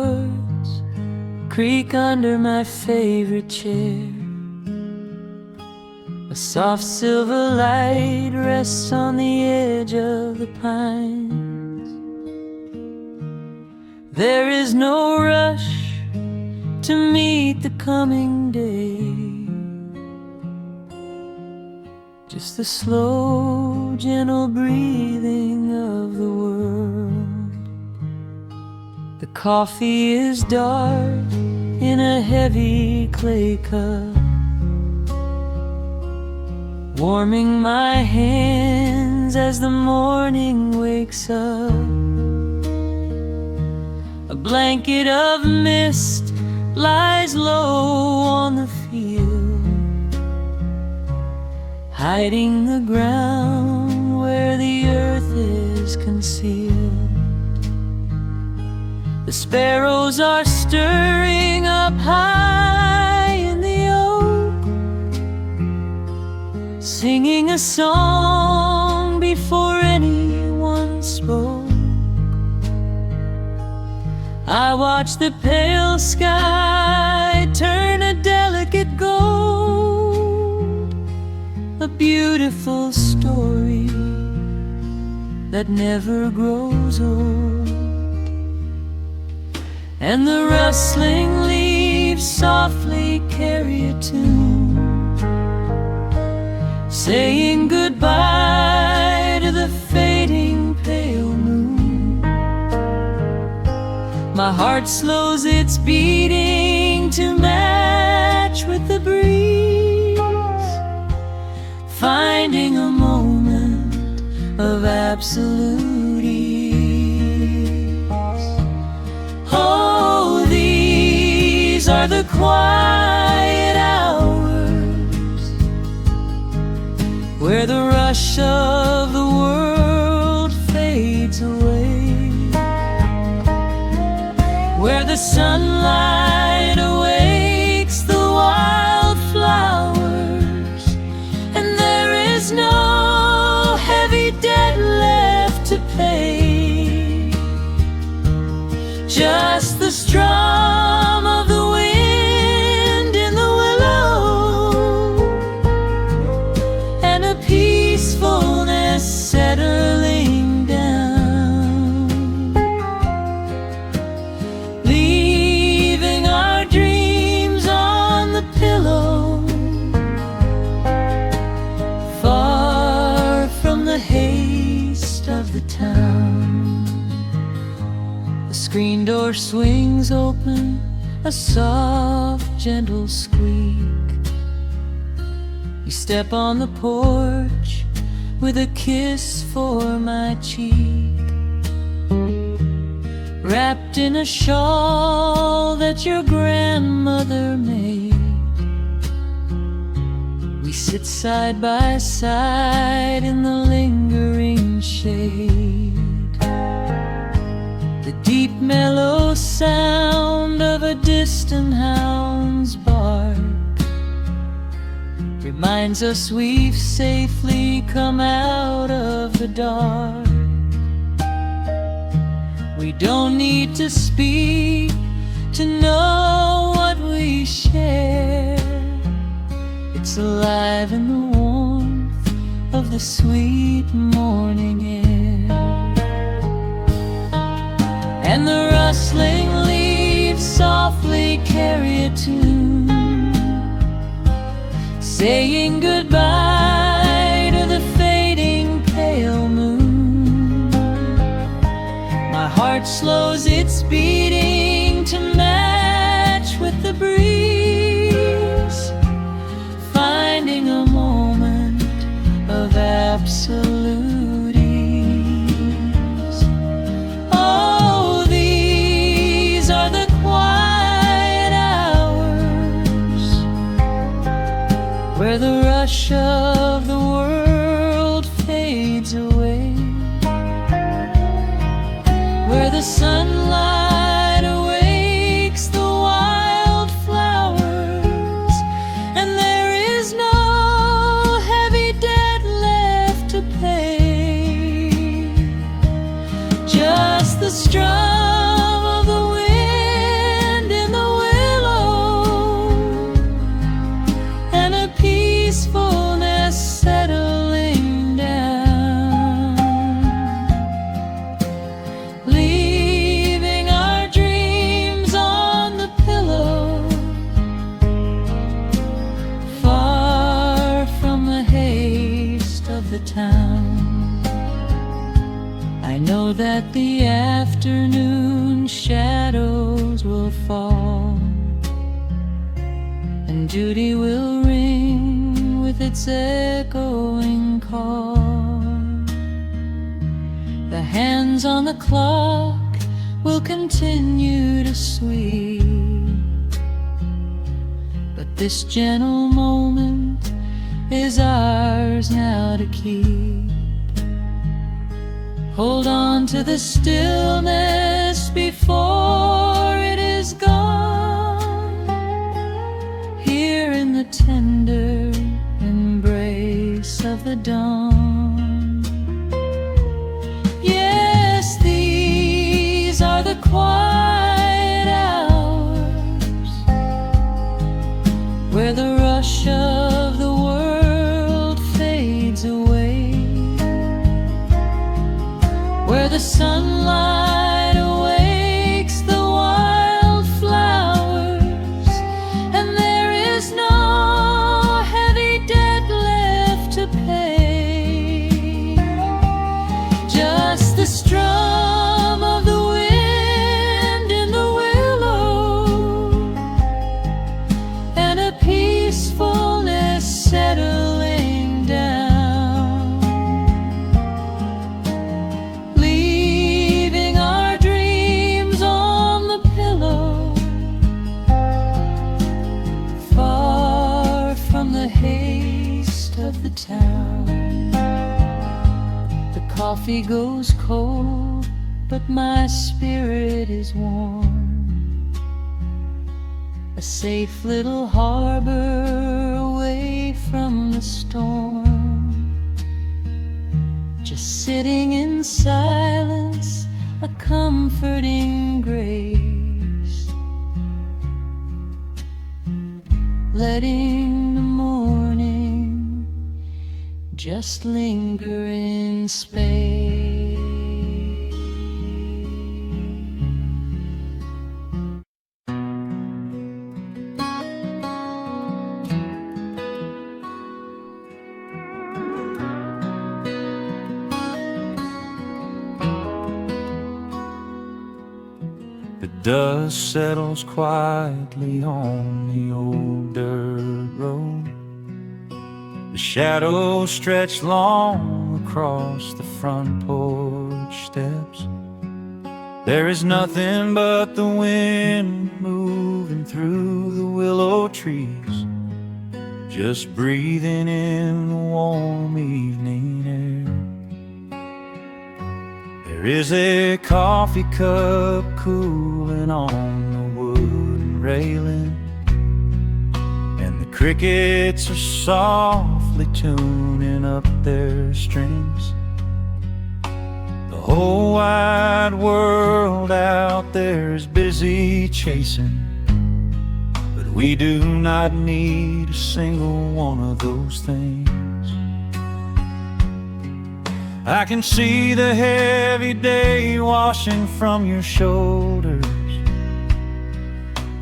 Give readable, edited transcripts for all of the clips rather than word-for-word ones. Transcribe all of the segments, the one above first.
chords creak under my favorite chair. A soft silver light rests on the edge of the pines. There is no rush to meet the coming day, just the slow, gentle breathing of the world. The coffee is dark in a heavy clay cup, warming my hands as the morning wakes up. A blanket of mist lies low on the field, hiding the ground where the earth is concealed. The sparrows are stirring up high in the oak, singing a song before anyone spoke. I watch the pale sky turn a delicate gold, a beautiful story that never grows old. And the rustling leaves softly carry a tune, saying goodbye to the fading pale moon. My heart slows its beating to match with the breeze, finding a moment of absolute ease. Oh, these are the quiet hours where the rush of the world fades away, where the sunlight awakes the wildflowers, and there is no heavy debt left to pay, just the strum of the wind in the willow, and a peacefulness settling down, leaving our dreams on the pillow, far from the haste of the town. The screen door swings open, a soft, gentle squeak. You step on the porch with a kiss for my cheek, wrapped in a shawl that your grandmother made. We sit side by side in the lingering shade. The deep mellow sound of a distant hound's bark reminds us we've safely come out of the dark. We don't need to speak to know what we share. It's alive in the warmth of the sweet morning air. And the rustling leaves softly carry a tune, saying goodbye to the fading pale moon. My heart slows its beating to match with the breeze, finding a moment of absolute ease. Oh, these are the quiet hours where the rush of the world fades away, where the sunlight awakes the wildflowers, and there is no heavy debt left to pay, just the strum of the wind and duty will ring with its echoing call. The hands on the clock will continue to sweep, but this gentle moment is ours now to keep. Hold on to the stillness before it is gone, here in the tender embrace of the dawn. Yes, these are the quiet hours where the rush of the world fades away, where the sunlight awakes the wildflowers, and there is no heavy debt left to pay. Just the strum of the wind in the willow, and a peacefulness settling down, leaving our dreams on the pillow, far from the haste of the town. The coffee goes cold, but my spirit is warm, a safe little harbor away from the storm. Just sitting in silence, a comforting grace, letting the morning just linger in space. The dust settles quietly on the old dirt road. The shadows stretch long across the front porch steps. There is nothing but the wind moving through the willow trees, just breathing in the warm evening air. There is a coffee cup cooling on the wooden railing, and the crickets are softly tuning up their strings. The whole wide world out there is busy chasing, but we do not need a single one of those things. I can see the heavy day washing from your shoulders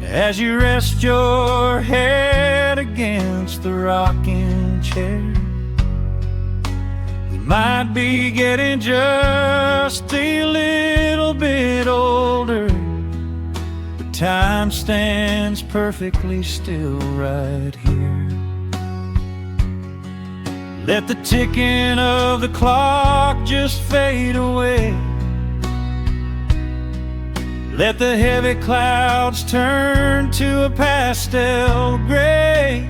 as you rest your head against the rocking chair. We might be getting just a little bit older, but time stands perfectly still right here. Let the ticking of the clock just fade away. Let the heavy clouds turn to a pastel gray.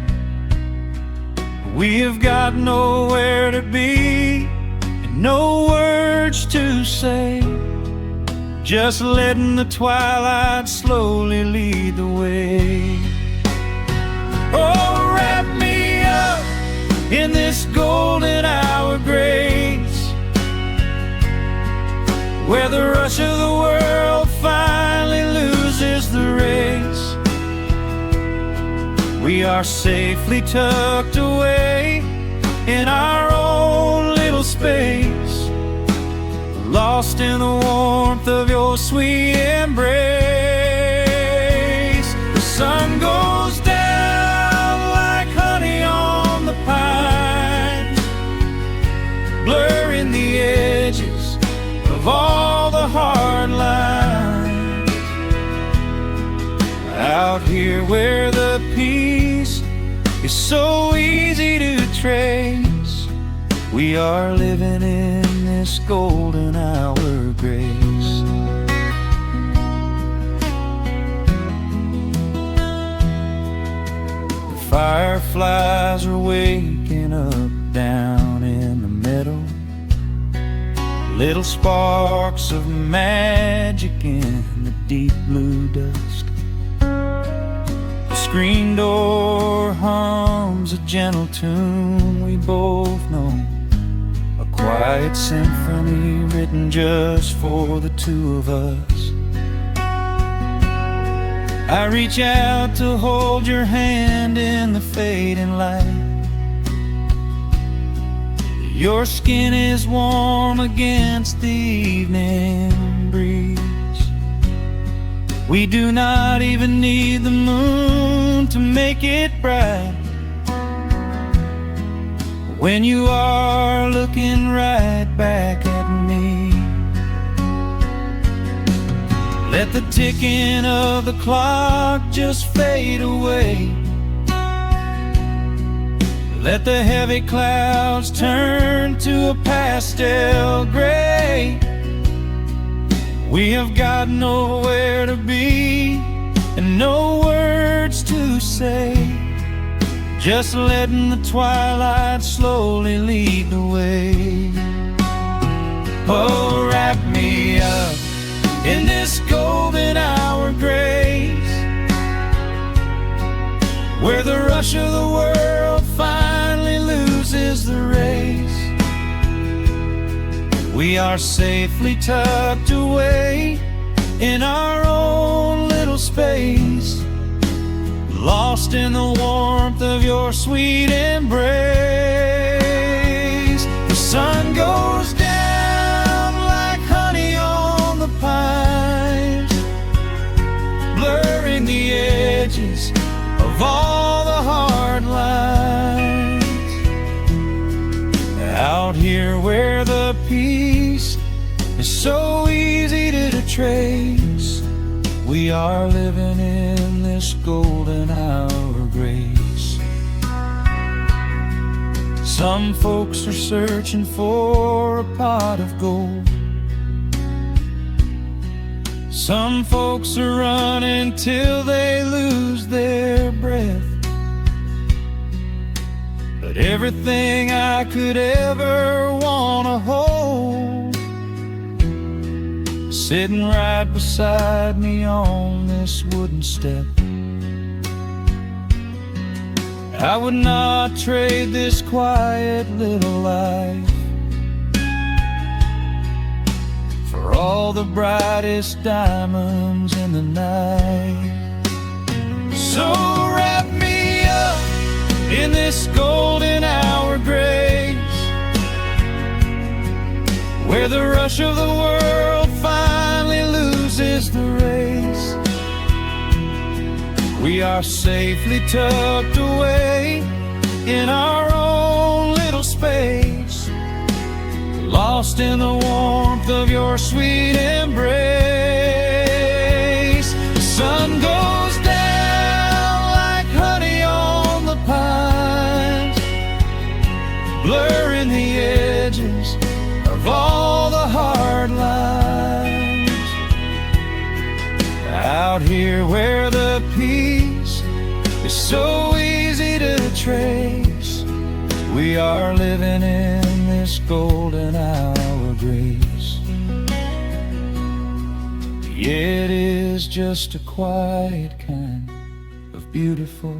We have got nowhere to be and no words to say, just letting the twilight slowly lead the way. Oh, wrap me up in this golden hour grace, where the rush of the world finally loses the race. We are safely tucked away in our own little space, lost in the warmth of your sweet embrace. The sun goes down like honey on the pines, blurring the edges of all the hard lines. Out here where the peace is so easy to trace. We are living in this golden hour grace. The fireflies are waking up down in the meadow, little sparks of magic in the deep blue dusk. The screen door hums a gentle tune we both know, a quiet symphony written just for the two of us. I reach out to hold your hand in the fading light. Your skin is warm against the evening breeze. We do not even need the moon to make it bright when you are looking right back at me. Let the ticking of the clock just fade away. Let the heavy clouds turn to a pastel gray. We have got nowhere to be and no words to say, just letting the twilight slowly lead the way. Oh, wrap me up in this golden hour grace, where the rush of the world finally loses the race. We are safely tucked away in our own little space, lost in the warmth of your sweet embrace. The sun goes down like honey on the pines, blurring the edges of all the hard lines. Out here where the peace is so easy to trace, we are living in this golden hour grace. Some folks are searching for a pot of gold. Some folks are running till they lose their breath. But everything I could ever want to hold, sitting right beside me on this wooden step. I would not trade this quiet little life for all the brightest diamonds in the night. So wrap me up in this golden hour grace, where the rush of the world finally loses the race. We are safely tucked away in our own little space, lost in the warmth of your sweet embrace. The sun goes down like honey on the pines, blurring the edges of all the hard lines. Out here where the peace is so easy to trace, we are living in this golden hour grace. It is just a quiet kind of beautiful,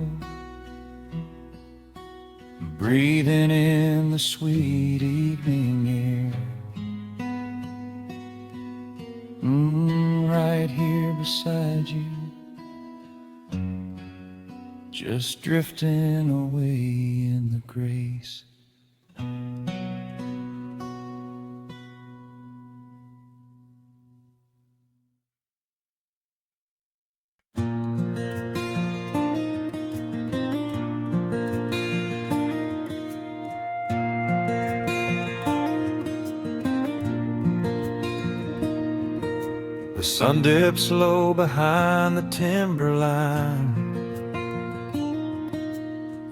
breathing in the sweet evening air. Right here beside you, just drifting away in the grace. The sun dips low behind the timberline,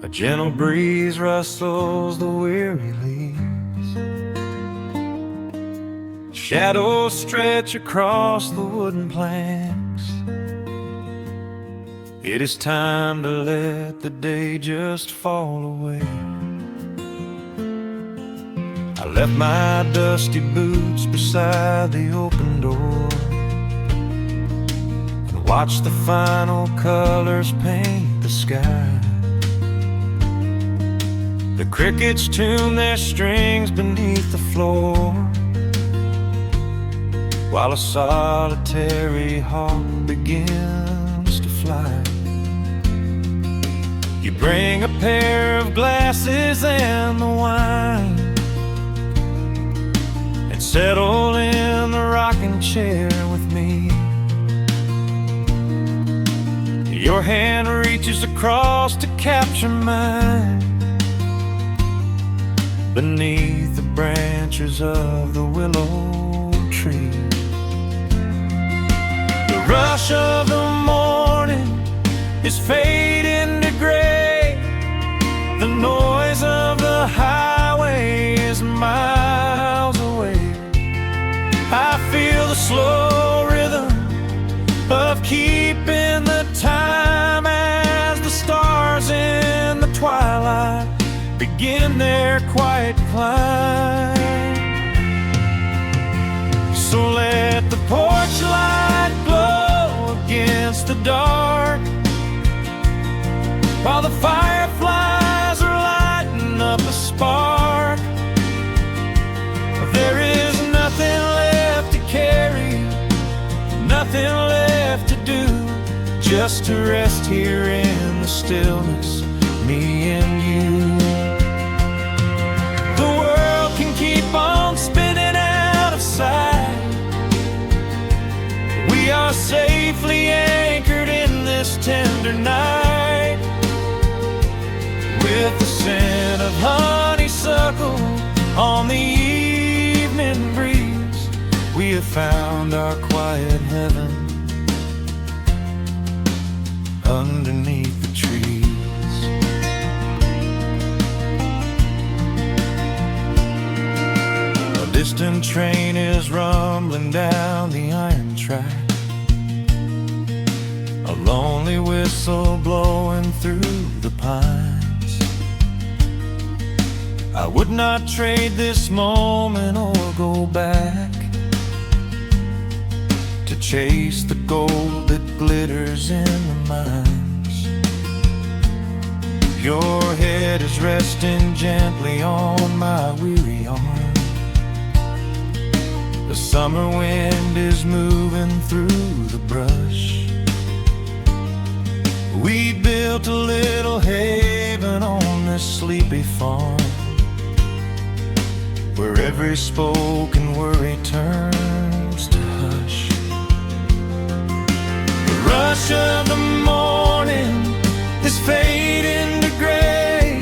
a gentle breeze rustles the weary leaves. Shadows stretch across the wooden planks. It is time to let the day just fall away. I left my dusty boots beside the open door and watched the final colors paint the sky. The crickets tune their strings beneath the floor, while a solitary hawk begins to fly. You bring a pair of glasses and the wine, and settle in the rocking chair with me. Your hand reaches across to capture mine beneath the branches of the willow tree. The rush of the morning is fading to gray. The noise of the highway is miles away. I feel the slow rhythm of keeping the time as the stars in the twilight begin their quiet climb. So let the porch light glow against the dark, while the fireflies are lighting up a spark. There is nothing left to carry, nothing left to do, just to rest here in the stillness, me and you. The world can keep on spinning out of sight. We are safely anchored in this tender night. With the scent of honeysuckle on the evening breeze, we have found our quiet heaven underneath the trees. A distant train is rumbling down the iron track, a lonely whistle blowing through the pines. I would not trade this moment or go back to chase the gold that glitters in the mines. Your head is resting gently on my weary arm. The summer wind is moving through the brush. We built a little haven on this sleepy farm, where every spoken worry turns to hush. The rush of the morning is fading to gray.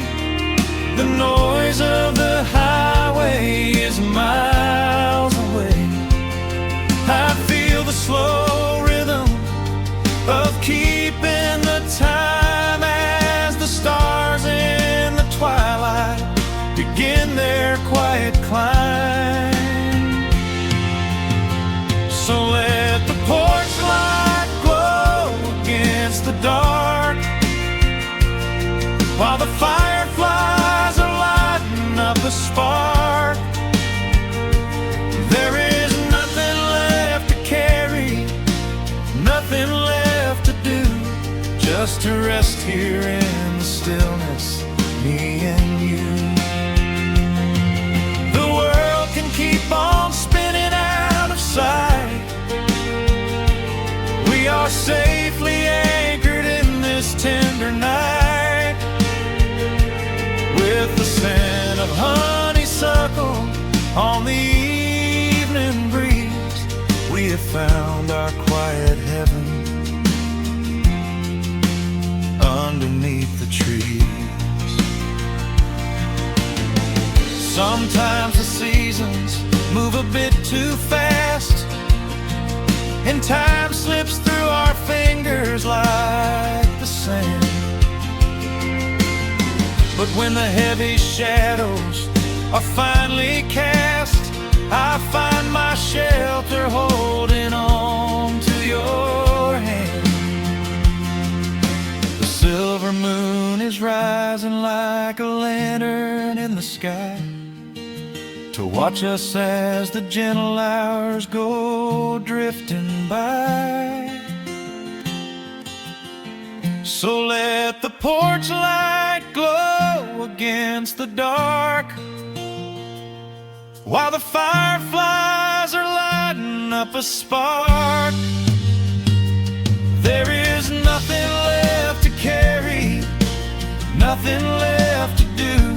The noise of the highway is miles away. I feel the slow rhythm of keeping the time as the stars in the twilight begin their quiet climb. So let the porch light glow against the dark, while the fireflies are lighting up a spark. There is nothing left to carry, nothing left to do, just to rest here in the stillness, me and you. Keep on spinning out of sight. We are safely anchored in this tender night. With the scent of honeysuckle on the evening breeze, we have found our quiet heaven underneath the trees. Sometimes the seasons move a bit too fast, and time slips through our fingers like the sand. when the heavy shadows are finally cast, I find my shelter holding on to your hand. The silver moon is rising like a lantern in the sky to watch us as the gentle hours go drifting by. So let the porch light glow against the dark, while the fireflies are lighting up a spark. There is nothing left to carry, nothing left to do,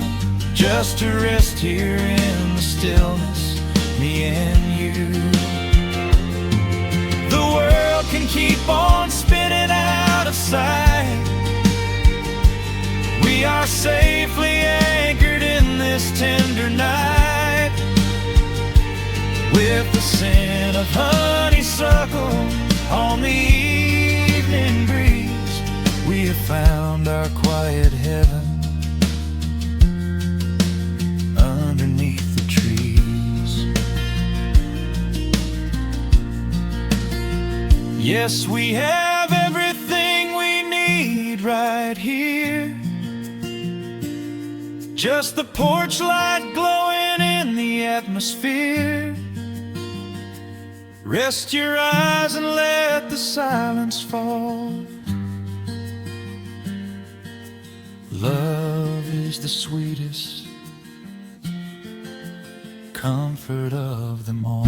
just to rest here in the stillness, me and you. The world can keep on spinning out of sight. We are safely anchored in this tender night, with the scent of honeysuckle on the evening breeze. We have found our quiet heaven underneath the trees. Yes, we have everything we need right here. Just the porch light glowing in the atmosphere. Rest your eyes and let the silence fall. Love is the sweetest comfort of them all.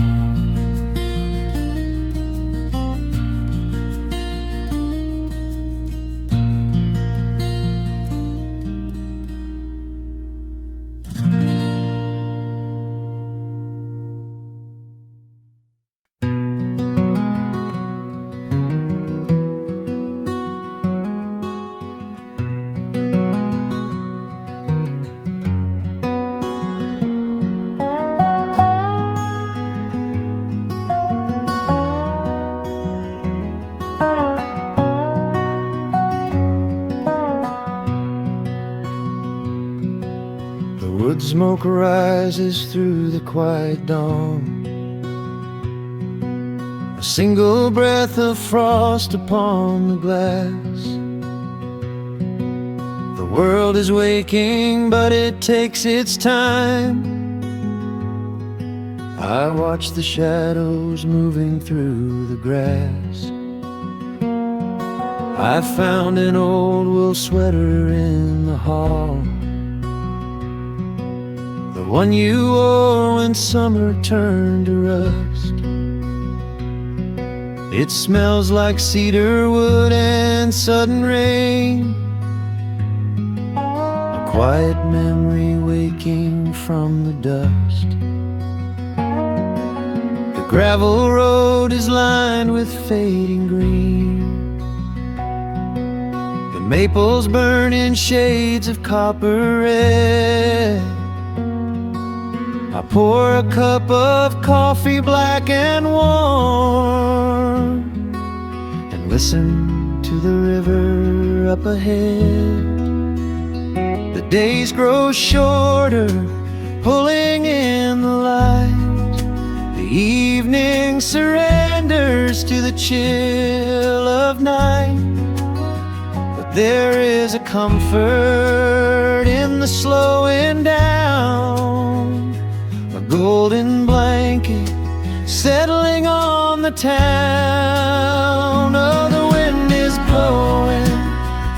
Wood smoke rises through the quiet dawn, a single breath of frost upon the glass. The world is waking, but it takes its time. I watch the shadows moving through the grass. I found an old wool sweater in the hall, the one you wore when summer turned to rust. It smells like cedar wood and sudden rain, a quiet memory waking from the dust. The gravel road is lined with fading green, the maples burn in shades of copper red. I pour a cup of coffee black and warm, and listen to the river up ahead. The days grow shorter, pulling in the light. The evening surrenders to the chill of night. But there is a comfort in the slowing down, a golden blanket settling on the town. Oh, the wind is blowing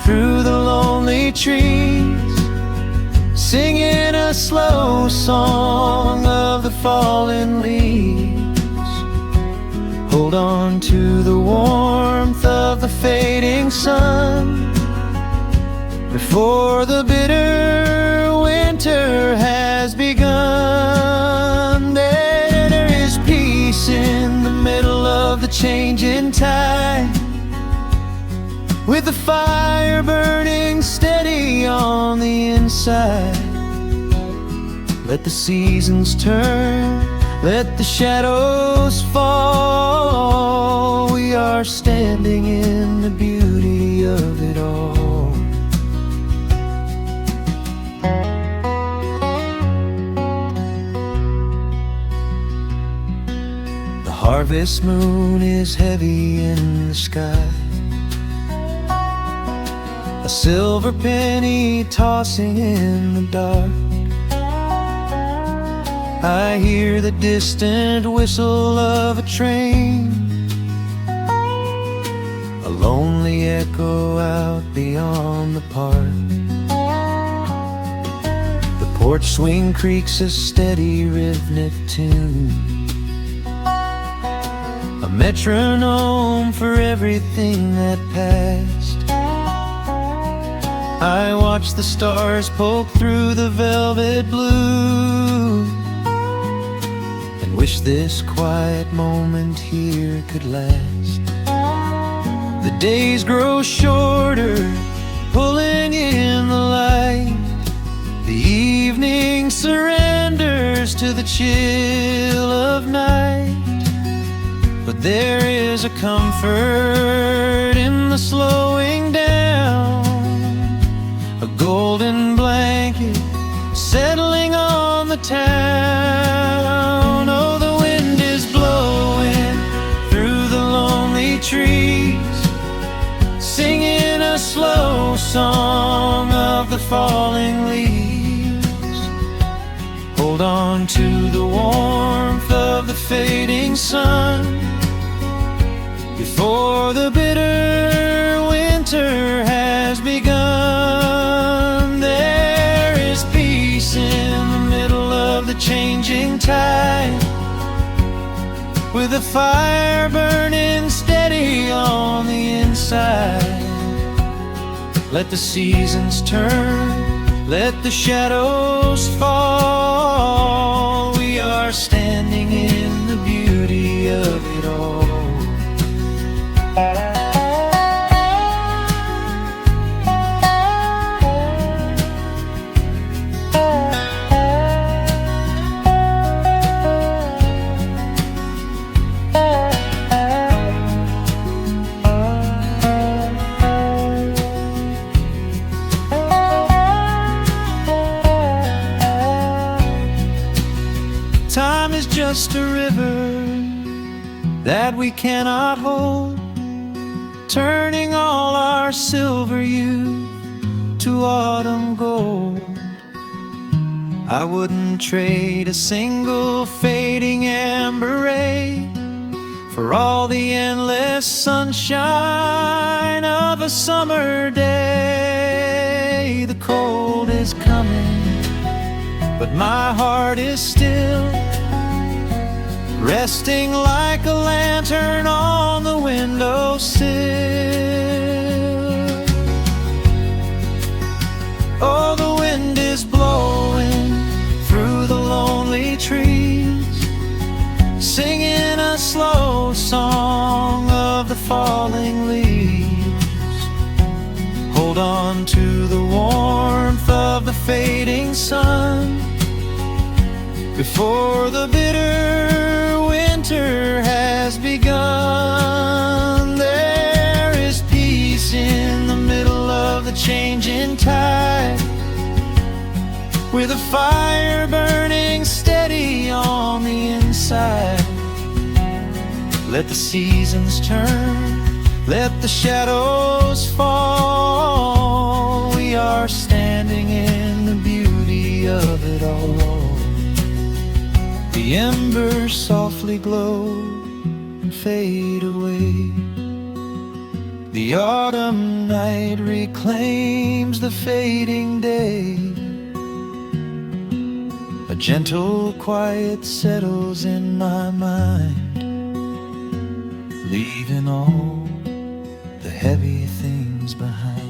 through the lonely trees, singing a slow song of the fallen leaves. Hold on to the warmth of the fading sun before the bitter winter has begun. There is peace in the middle of the changing tide, with the fire burning steady on the inside. Let the seasons turn, let the shadows fall. We are standing in the beauty of it all. harvest moon is heavy in the sky, a silver penny tossing in the dark. I hear the distant whistle of a train, a lonely echo out beyond the park. The porch swing creaks a steady rhythmic tune, a metronome for everything that passed. I watch the stars poke through the velvet blue, and wish this quiet moment here could last. The days grow shorter, pulling in the light. The evening surrenders to the chill of night. But there is a comfort in the slowing down, a golden blanket settling on the town. Oh, the wind is blowing through the lonely trees, singing a slow song of the falling leaves. Hold on to the warmth of the fading sun before the bitter winter has begun. There is peace in the middle of the changing tide, with a fire burning steady on the inside. Let the seasons turn, let the shadows fall. We are standing in the beauty of it all. Time is just a river that we cannot hold, turning all our silver youth to autumn gold. I wouldn't trade a single fading amber ray for all the endless sunshine of a summer day. The cold is coming, but my heart is still resting like a lantern on the windowsill. Oh, the wind is blowing through the lonely trees, singing a slow song of the falling leaves. Hold on to the warmth of the fading sun before the bitter winter has begun. There is peace in the middle of the changing tide, with a fire burning steady on the inside. Let the seasons turn, let the shadows fall. We are standing in the beauty of it all. The embers softly glow and fade away. The autumn night reclaims the fading day. A gentle quiet settles in my mind, leaving all the heavy things behind.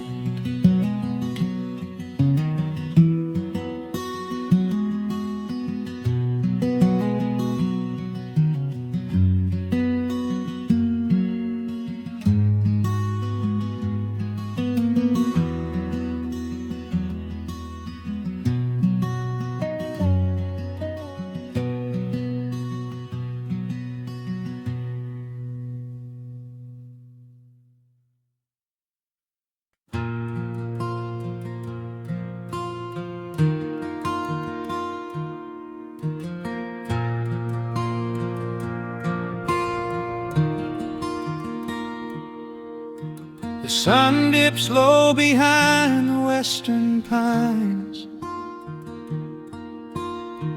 sun dips low behind the western pines.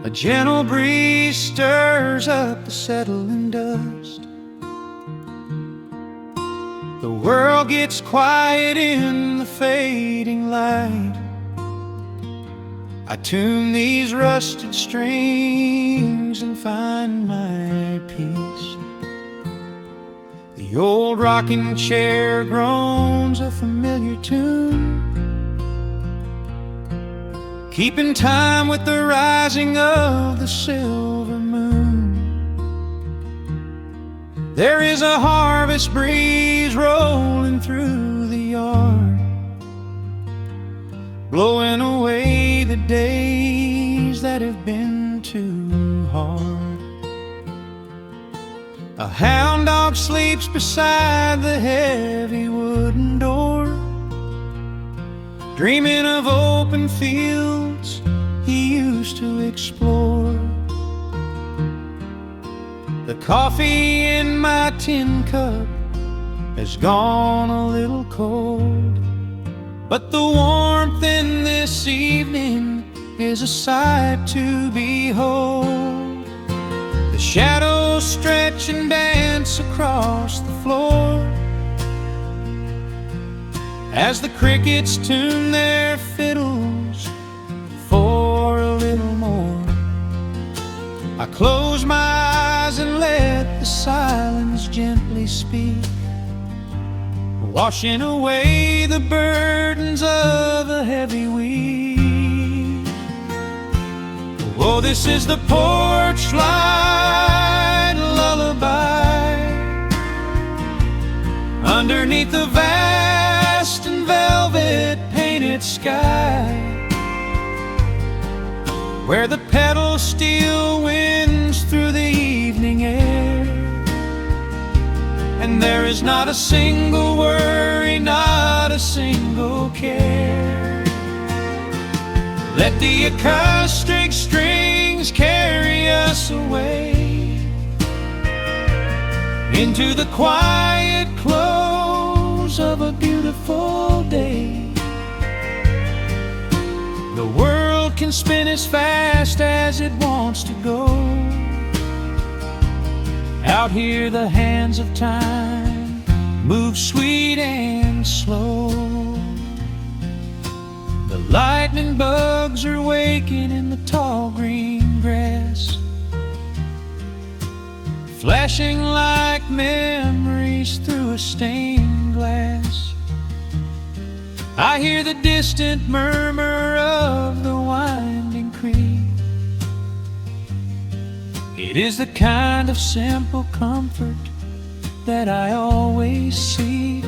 A gentle breeze stirs up the settling dust. The world gets quiet in the fading light. I tune these rusted strings and find my peace. The old rocking chair groans a familiar tune, keeping time with the rising of the silver moon. There is a harvest breeze rolling through the yard, blowing away the days that have been too hard. A hound dog sleeps beside the heavy wooden door, dreaming of open fields he used to explore. The coffee in my tin cup has gone a little cold, but the warmth in this evening is a sight to behold. The shadows stretch and dance across the floor as the crickets tune their fiddles for a little more. I close my eyes and let the silence gently speak, washing away the burdens of a heavy week. Oh, this is the porch light lullaby underneath the vast and velvet painted sky, where the petals steal winds through the evening air, and there is not a single worry, not a single care. Let the acoustic strings carry us away into the quiet close of a beautiful day. The world can spin as fast as it wants to go. Out here the hands of time move sweet and slow. The lightning bugs are waking in the tall green grass, flashing like memories through a stained glass. I hear the distant murmur of the winding creek. It is the kind of simple comfort that I always seek.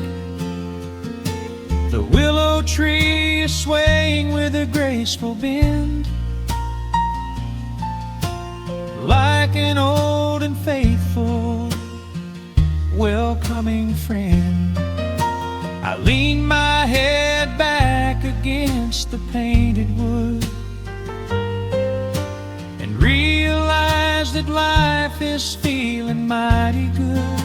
The willow tree is swaying with a graceful bend, like an old and faithful welcoming friend. I lean my head back against the painted wood and realize that life is feeling mighty good.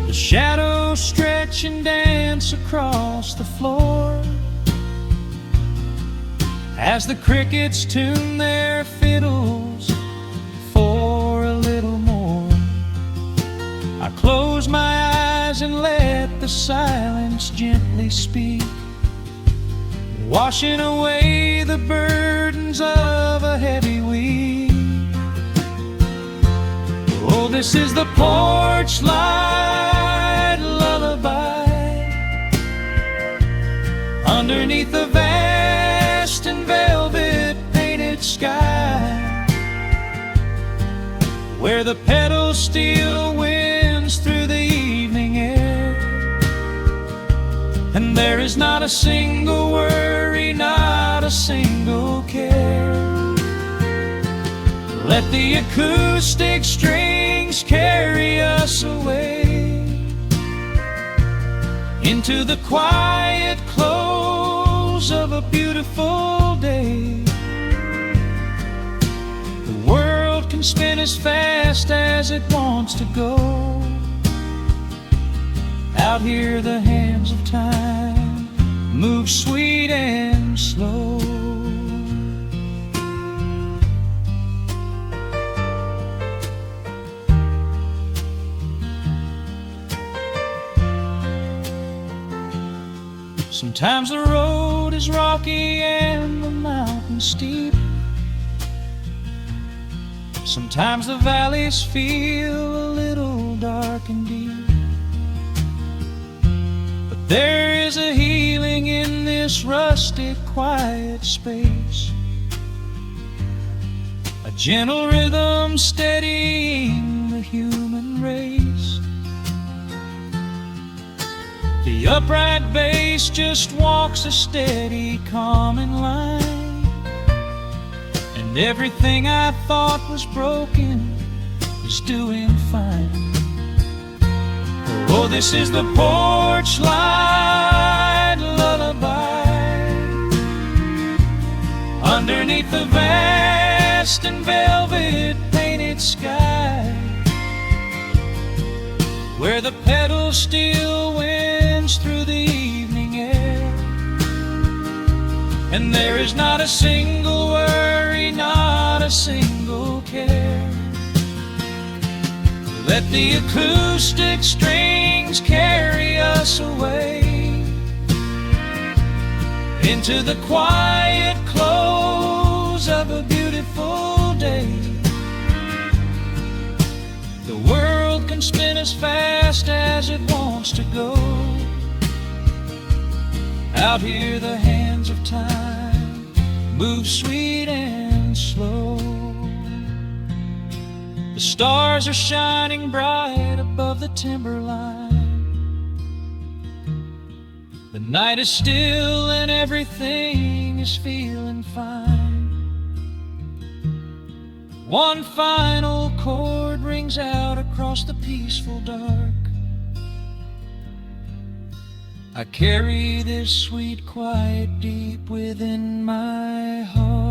The shadows stretch and dance across the floor as the crickets tune their fiddles for a little more. I close my eyes and let the silence gently speak, washing away the burdens of a heavy week. Oh, this is the porch light lullaby underneath the vast and velvet painted sky, where the petals steal winds through the evening air, and there is not a single worry, not a single care. Let the acoustic strings carry us away into the quiet close of a beautiful day. The world can spin as fast as it wants to go. Out here the hands of time move sweet and slow. Sometimes the road is rocky and the mountain steep. Sometimes the valleys feel a little dark and deep. But there is a healing in this rustic, quiet space, a gentle rhythm steadying the human race. The upright bass just walks a steady, calming line, and everything I thought was broken is doing fine. Oh, this is the porch light lullaby underneath the vast and velvet painted sky, where the pedals still winds through the evening air, and there is not a single worry, not a single care. Let the acoustic strings carry us away into the quiet close of a beautiful day. The world can spin as fast as it wants to go. Out here the hands of time move sweet and slow. The stars are shining bright above the timberline. The night is still and everything is feeling fine. One final chord rings out across the peaceful dark. I carry this sweet quiet deep within my heart.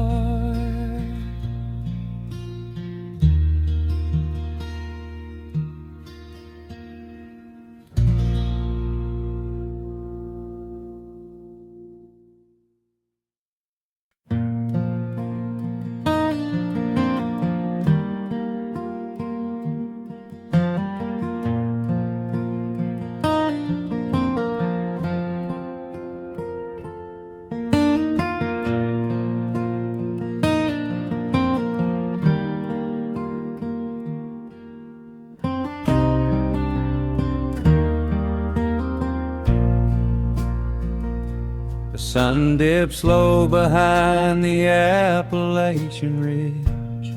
The sun dips low behind the Appalachian Ridge.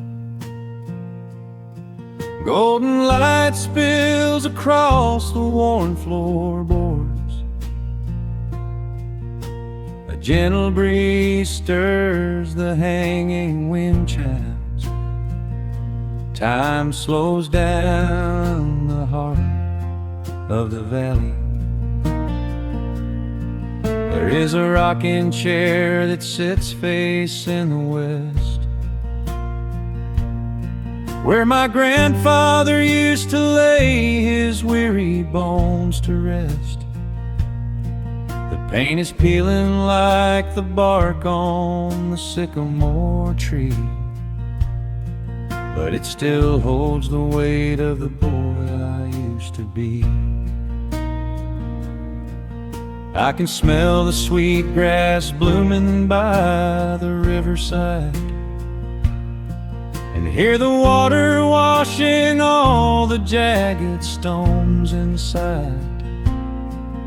Golden light spills across the worn floorboards. A gentle breeze stirs the hanging wind chimes. Time slows down the heart of the valley. There is a rocking chair that sits facing the west, where my grandfather used to lay his weary bones to rest. The paint is peeling like the bark on the sycamore tree, but it still holds the weight of the boy I used to be. I can smell the sweet grass blooming by the riverside, and hear the water washing all the jagged stones inside.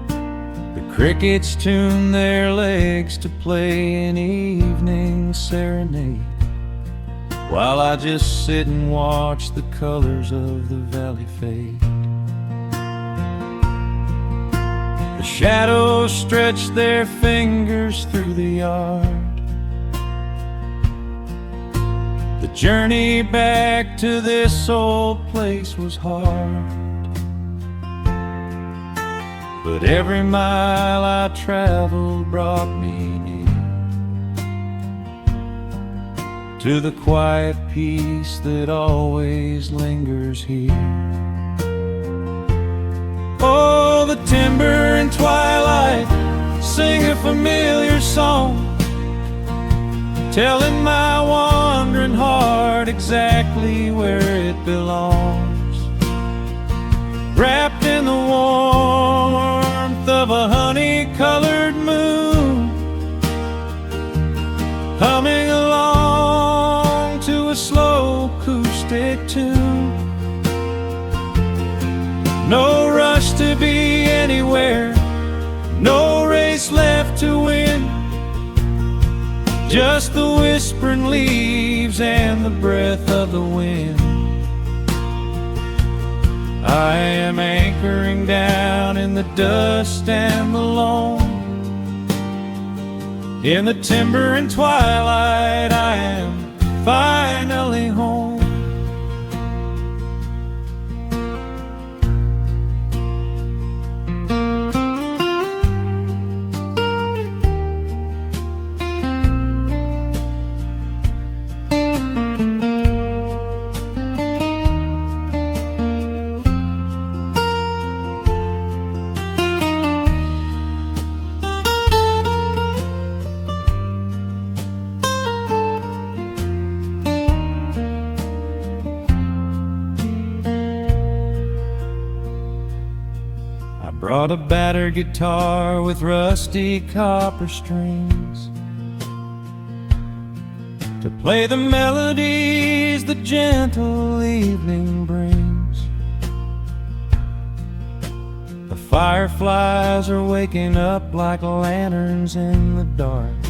The crickets tune their legs to play an evening serenade, while I just sit and watch the colors of the valley fade. The shadows stretch their fingers through the yard. The journey back to this old place was hard, but every mile I traveled brought me near to the quiet peace that always lingers here. Oh, the timber and twilight sing a familiar song, telling my wandering heart exactly where it belongs. Wrapped in the warmth of a honey-colored moon, humming along to a slow acoustic tune. No rush to be anywhere, no race left to win, just the whispering leaves and the breath of the wind. I am anchoring down in the dust and the loam. In the timber and twilight I am finally home. Brought a battered guitar with rusty copper strings to play the melodies the gentle evening brings. The fireflies are waking up like lanterns in the dark,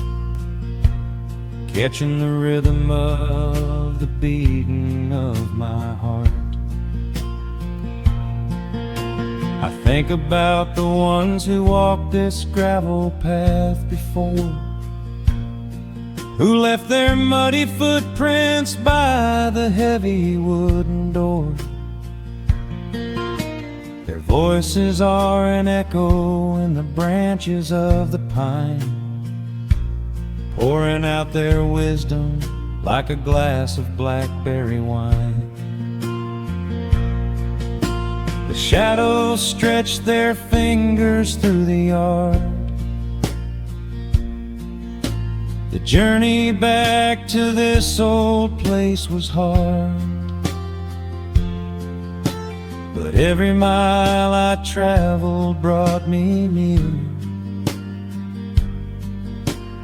catching the rhythm of the beating of my heart. I think about the ones who walked this gravel path before, who left their muddy footprints by the heavy wooden door. Their voices are an echo in the branches of the pine, pouring out their wisdom like a glass of blackberry wine. The shadows stretch their fingers through the yard. The journey back to this old place was hard, but every mile I traveled brought me near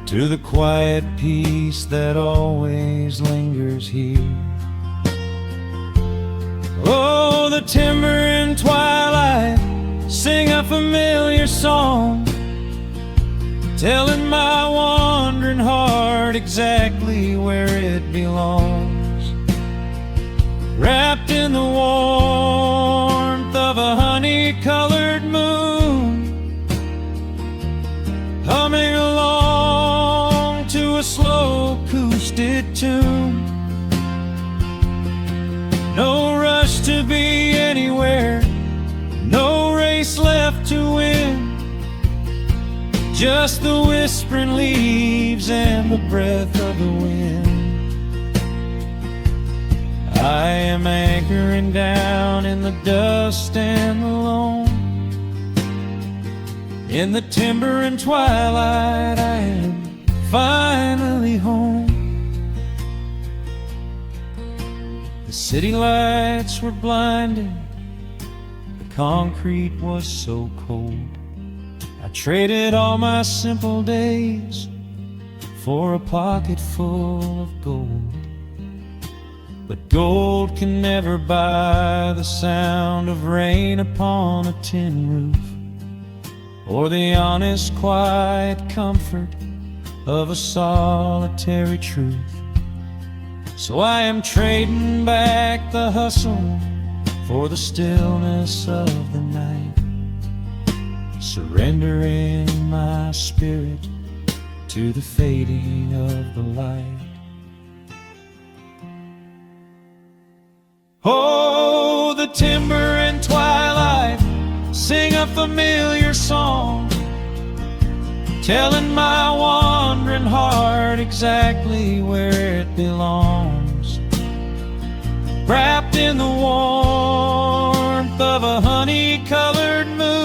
to the quiet peace that always lingers here. Oh, the timber and twilight sing a familiar song, telling my wandering heart exactly where it belongs. Wrapped in the warmth of a honey-colored moon, humming along to a slow acoustic tune. No rush to be anywhere, no race left to win, just the whispering leaves and the breath of the wind. I am anchoring down in the dust and the loam. In the timber and twilight I am finally home. The city lights were blinding, the concrete was so cold. I traded all my simple days for a pocket full of gold. But gold can never buy the sound of rain upon a tin roof, or the honest, quiet comfort of a solitary truth. So I am trading back the hustle for the stillness of the night, surrendering my spirit to the fading of the light. Oh, the timber and twilight sing a familiar song, telling my wandering heart exactly where it belongs. Wrapped in the warmth of a honey-colored moon,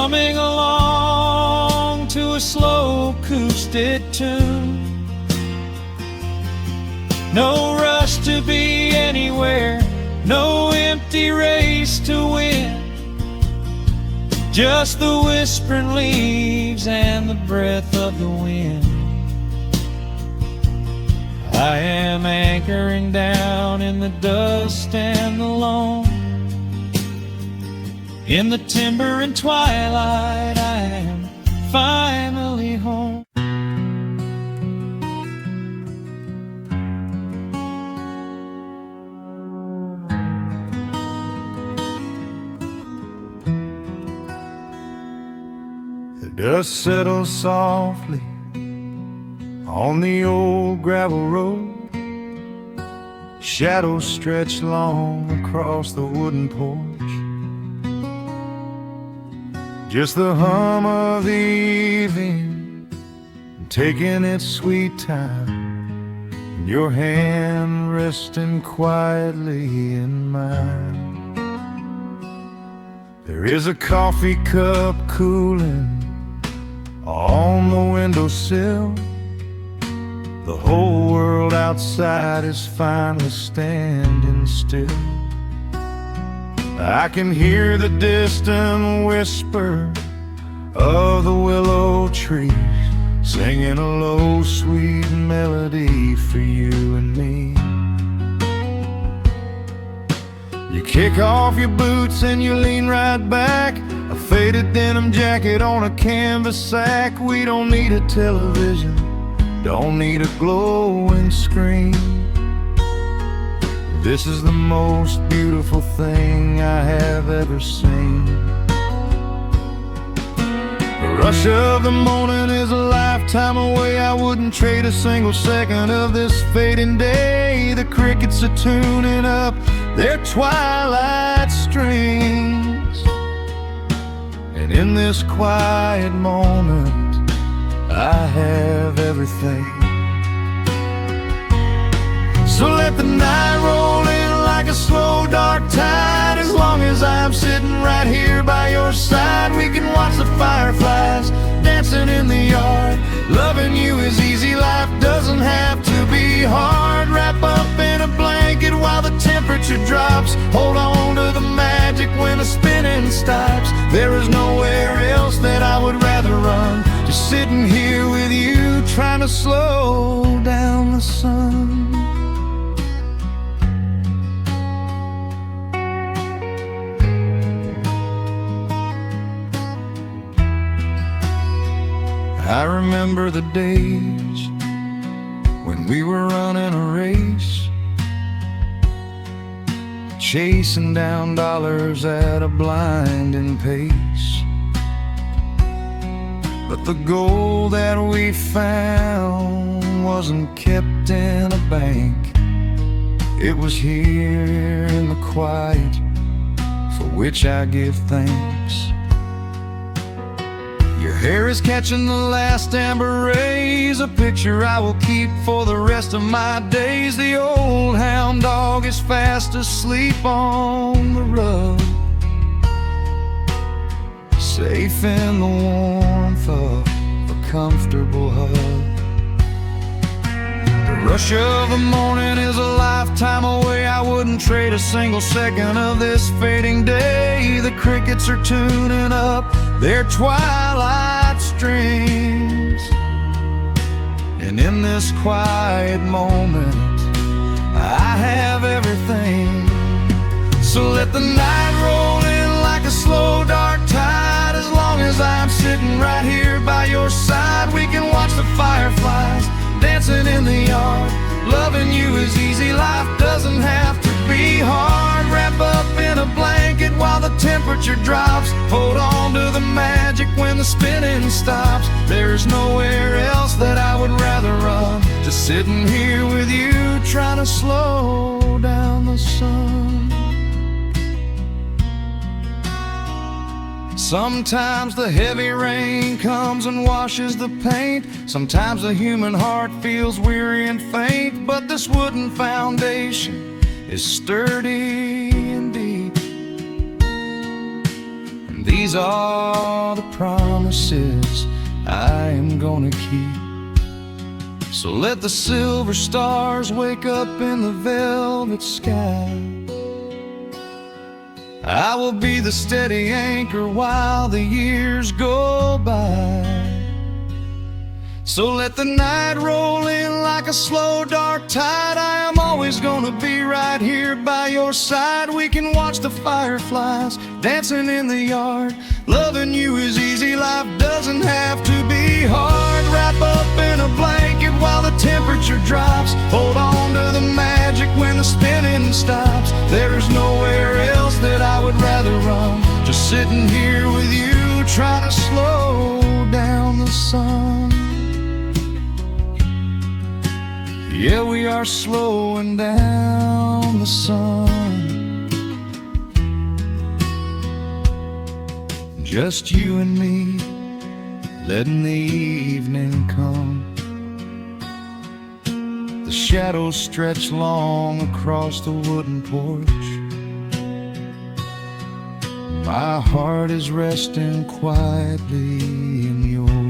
humming along to a slow acoustic tune. No rush to be anywhere, no empty race to win. Just the whispering leaves and the breath of the wind. I am anchoring down in the dust and the loam. In the timber and twilight, I am finally home. The dust settles softly on the old gravel road. Shadows stretch long across the wooden porch. Just the hum of the evening, taking its sweet time, and your hand resting quietly in mine. There is a coffee cup cooling on the windowsill. The whole world outside is finally standing still. I can hear the distant whisper of the willow trees, singing a low, sweet melody for you and me. You kick off your boots and you lean right back, a faded denim jacket on a canvas sack. We don't need a television, don't need a glowing screen. This is the most beautiful thing I have ever seen. The rush of the morning is a lifetime away. I wouldn't trade a single second of this fading day. The crickets are tuning up their twilight strings, and in this quiet moment I have everything. So let the night roll in like a slow dark tide. As long as I'm sitting right here by your side, we can watch the fireflies dancing in the yard. Loving you is easy, life doesn't have to be hard. Wrap up in a blanket while the temperature drops. Hold on to the magic when the spinning stops. There is nowhere else that I would rather run, just sitting here with you, trying to slow down the sun. I remember the days when we were running a race, chasing down dollars at a blinding pace. But the gold that we found wasn't kept in a bank. It was here in the quiet, for which I give thanks. Your hair is catching the last amber rays, a picture I will keep for the rest of my days. The old hound dog is fast asleep on the rug, safe in the warmth of a comfortable hug. The rush of the morning is a lifetime away. I wouldn't trade a single second of this fading day. The crickets are tuning up their twilight strings, and in this quiet moment I have everything. So let the night roll in like a slow dark tide. As long as I'm sitting right here by your side, we can watch the fireflies dancing in the yard. Loving you is easy, life doesn't have to be hard. Wrap up in a blanket while the temperature drops. Hold on to the magic when the spinning stops. There's nowhere else that I would rather run, just sitting here with you, trying to slow down the sun. Sometimes the heavy rain comes and washes the paint. Sometimes the human heart feels weary and faint. But this wooden foundation is sturdy and deep, and These are the promises I am gonna keep. So let the silver stars wake up in the velvet sky. I will be the steady anchor while the years go by. So let the night roll in like a slow dark tide. I am always gonna be right here by your side. We can watch the fireflies dancing in the yard. Loving you is easy, life doesn't have to be hard. Wrap up in a blanket while the temperature drops. Hold on to the magic when the spinning stops. There's nowhere else that I would rather run. Just sitting here with you, trying to slow down the sun. Yeah, we are slowing down the sun. Just you and me, letting the evening come. The shadows stretch long across the wooden porch. My heart is resting quietly in yours.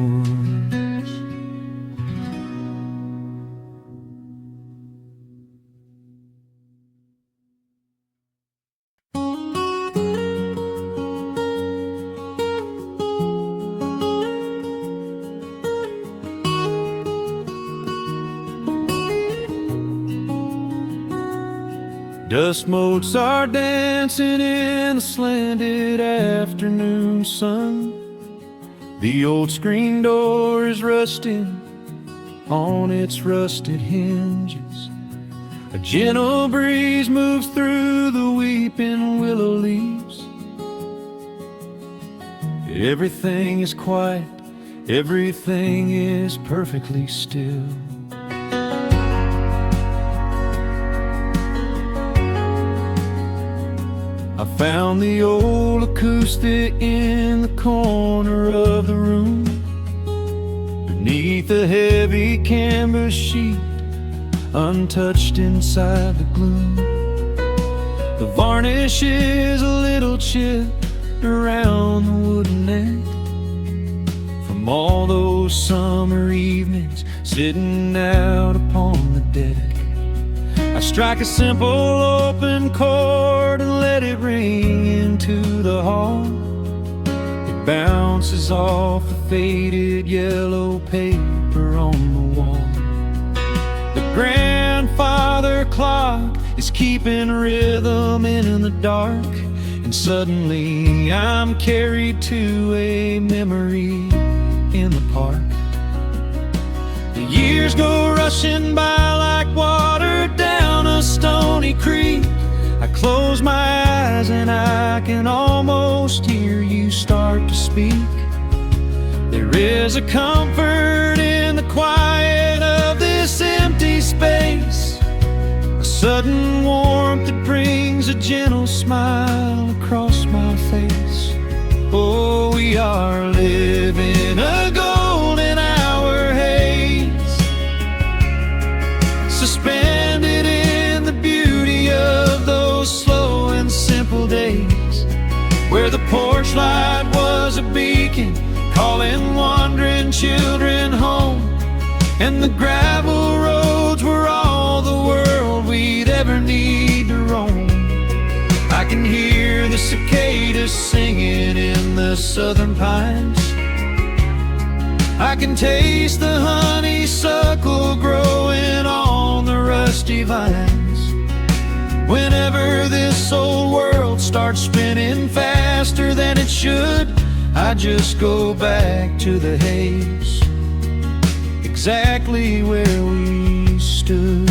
Dust motes are dancing in the slanted afternoon sun. The old screen door is rusting on its rusted hinges. A gentle breeze moves through the weeping willow leaves. Everything is quiet, everything is perfectly still. I found the old acoustic in the corner of the room, beneath a heavy canvas sheet, untouched inside the gloom. The varnish is a little chipped around the wooden neck from all those summer evenings sitting out upon the deck. I strike a simple open chord and let it ring into the hall. It bounces off the faded yellow paper on the wall. The grandfather clock is keeping rhythm in the dark, and suddenly I'm carried to a memory in the park. The years go rushing by like water down a stony creek. I close my eyes and I can almost hear you start to speak. There is a comfort in the quiet of this empty space, a sudden warmth that brings a gentle smile across my face. Oh, we are living a golden hour haze, suspended in the beauty of those slow and simple days, where the porch light was a beacon calling wandering children home, and the gravel roads were all the world we'd ever need to roam. I can hear the cicadas singing in the southern pines. I can taste the honeysuckle growing on the rusty vines. Whenever this old world starts spinning faster than it should, I just go back to the haze, exactly where we stood.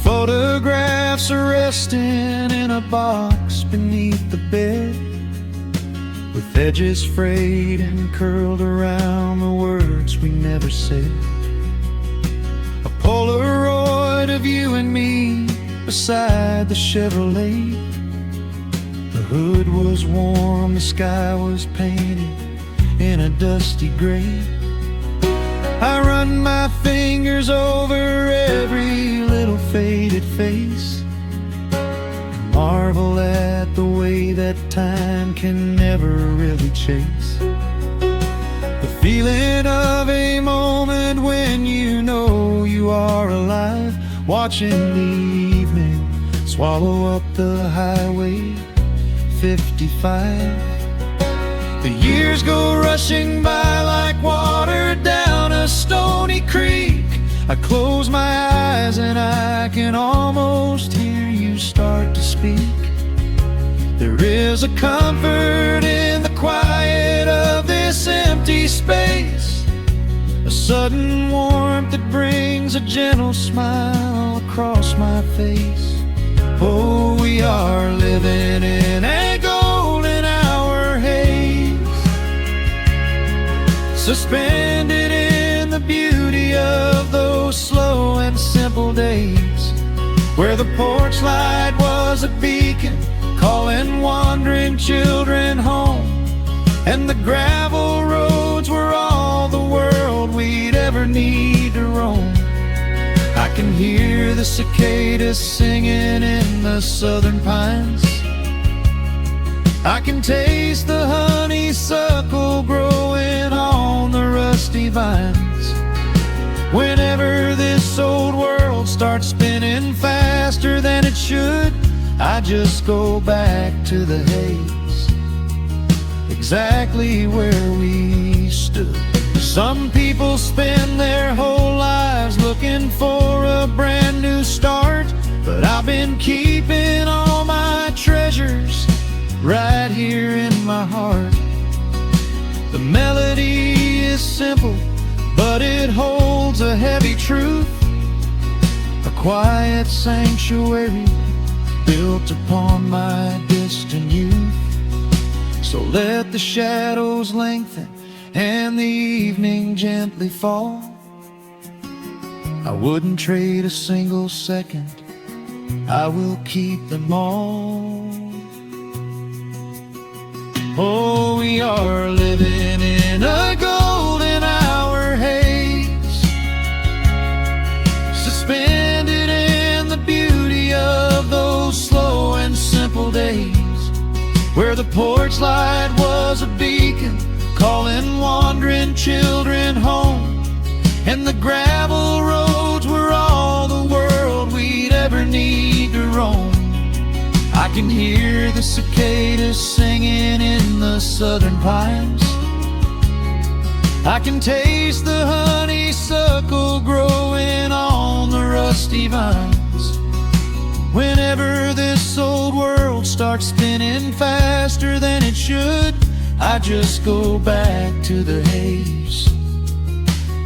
Photographs are resting in a box beneath the bed, with edges frayed and curled around the words we never said. A Polaroid of you and me beside the Chevrolet. The hood was warm, the sky was painted, in a dusty grave. I run my fingers over every little faded face, marvel at the way that time can never really chase the feeling of a moment when you know you are alive, watching the evening swallow up the highway 55. The years go rushing by like water down a stony creek. I close my eyes and I can almost hear you start to speak. There is a comfort in the quiet of this empty space, a sudden warmth that brings a gentle smile across my face. Oh, we are living in a golden hour haze, suspended in the beauty of those slow and simple days, where the porch light was a beacon calling wandering children home, and the gravel roads were all the world we'd ever need to roam. I can hear the cicadas singing in the southern pines, I can taste the honeysuckle growing on the rusty vines. Whenever this old world starts spinning faster than it should, I just go back to the haze, exactly where we stood. Some people spend their whole lives looking for a brand new start, but I've been keeping all my treasures right here in my heart. The melody is simple, but it holds a heavy truth, a quiet sanctuary built upon my distant youth. So let the shadows lengthen and the evening gently fall. I wouldn't trade a single second, I will keep them all. Oh, we are living in a golden hour haze, suspended in the beauty of those slow and simple days, where the porch light was a beacon calling wandering children home, and the gravel roads were all the world we'd ever need to roam. I can hear the cicadas singing in the southern pines, I can taste the honeysuckle growing on the rusty vines. Whenever this old world starts spinning faster than it should, I just go back to the haze,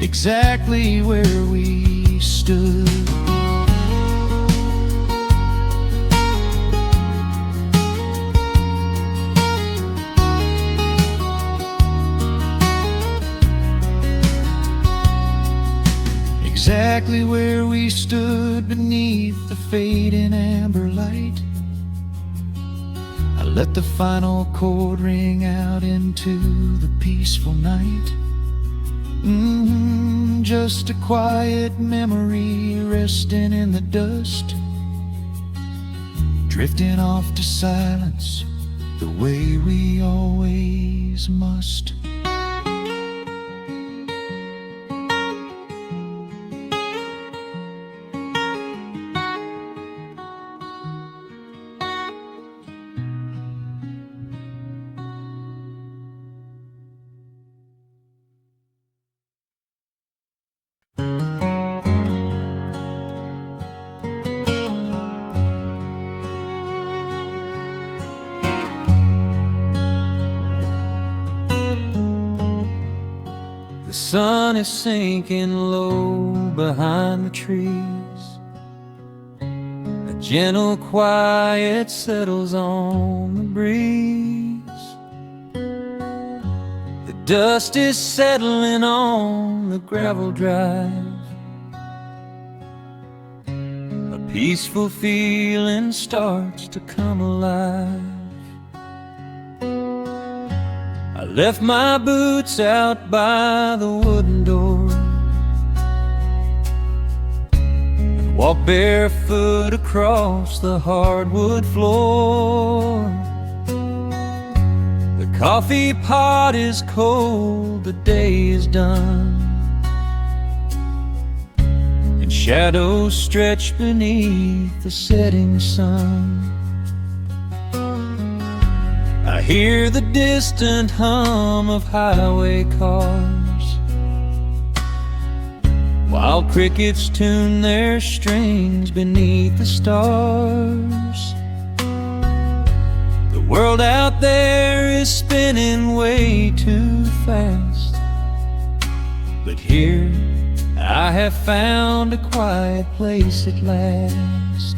exactly where we stood. Exactly where we stood beneath the fading amber light. I let the final chord ring out into the peaceful night. Just a quiet memory resting in the dust, drifting off to silence the way we always must. The sun is sinking low behind the trees, a gentle quiet settles on the breeze. The dust is settling on the gravel drive, a peaceful feeling starts to come alive. I left my boots out by the wooden door and walked barefoot across the hardwood floor. The coffee pot is cold, the day is done, and shadows stretch beneath the setting sun. I hear the distant hum of highway cars, while crickets tune their strings beneath the stars. The world out there is spinning way too fast, but here I have found a quiet place at last.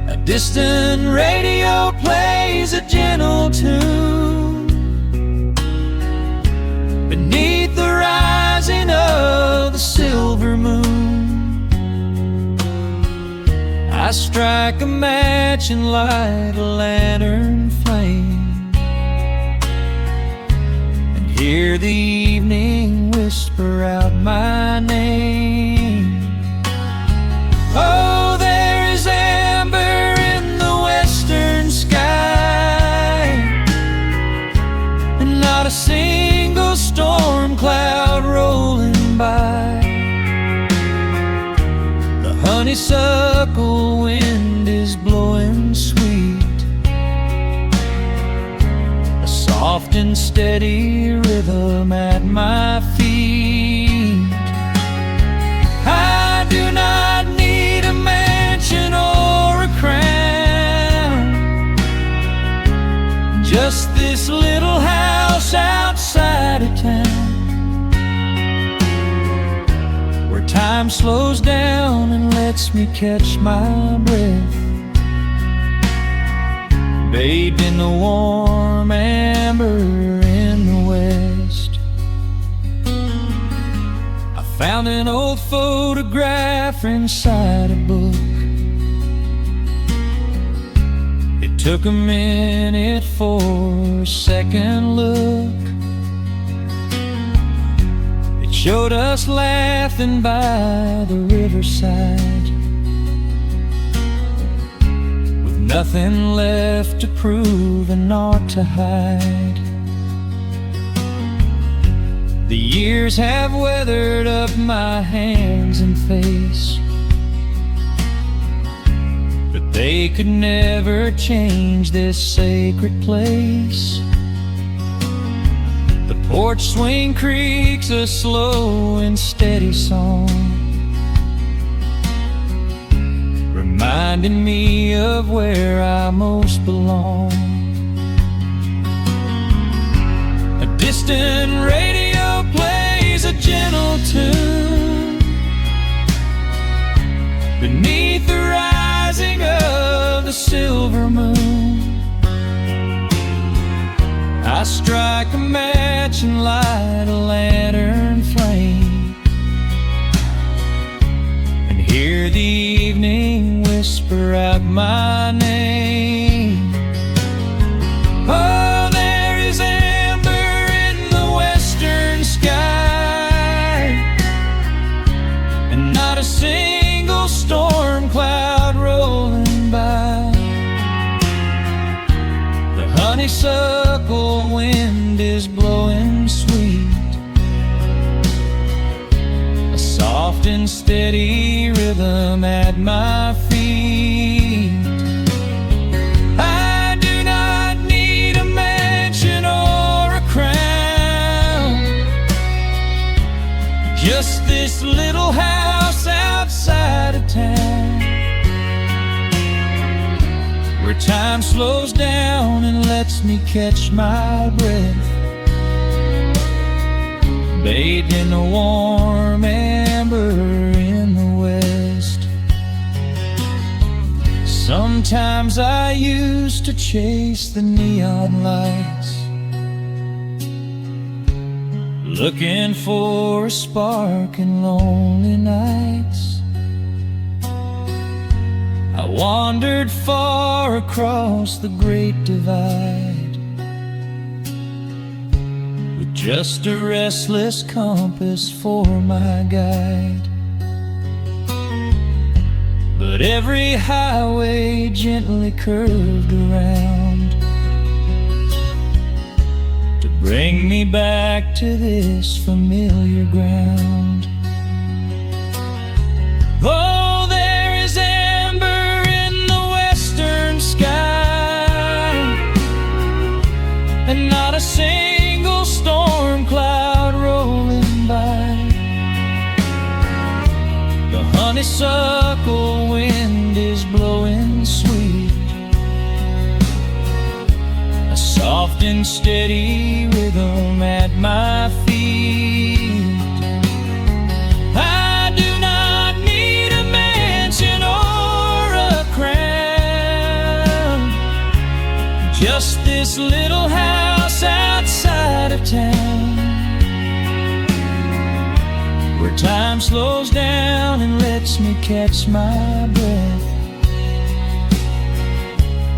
A distant radio plays a gentle tune beneath the rising of the silver moon. I strike a match and light a lantern flame, and hear the evening whisper out my name. Oh, there is amber in the western sky, and not a single storm cloud rolling by. The honeysuckle wind is blowing sweet, a soft and steady rhythm at my feet. I do not need a mansion or a crown, just this little house outside of town, where time slows down and lets me catch my breath, bathed in the warm amber in the west. I found an old photograph inside a book. It took a minute for a second look. It showed us laughing by the riverside, with nothing left to prove and naught to hide. The years have weathered up my hands and face, but they could never change this sacred place. The porch swing creaks a slow and steady song, reminding me of where I most belong. A distant radio plays a gentle tune beneath the rising of the silver moon. I strike a match and light a lantern flame, and hear the evening whisper out my name. Oh, there is amber in the western sky, and not a single storm cloud rolling by. The honeysuckle wind is blowing sweet, a soft and steady rhythm at my feet. I do not need a mansion or a crown, just this little house outside of town, where time slows down and lets me catch my breath, bathed in the warm amber in the west. Sometimes I used to chase the neon lights, looking for a spark in lonely nights. I wandered far across the great divide, just a restless compass for my guide. But every highway gently curved around to bring me back to this familiar ground. Oh, there is amber in the western sky, and not a single storm cloud rolling by. The honeysuckle wind is blowing sweet, a soft and steady rhythm at my feet. I do not need a mansion or a crown, just this little house outside of town, where time slows down and lets me catch my breath,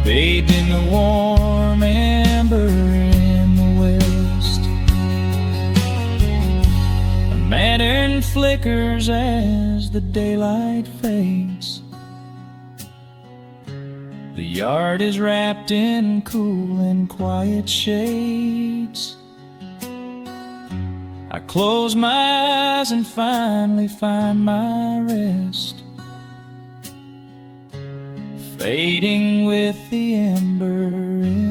bathed in the warm amber in the west. A lantern flickers as the daylight fades. The yard is wrapped in cool and quiet shades. I close my eyes and finally find my rest, fading with the ember in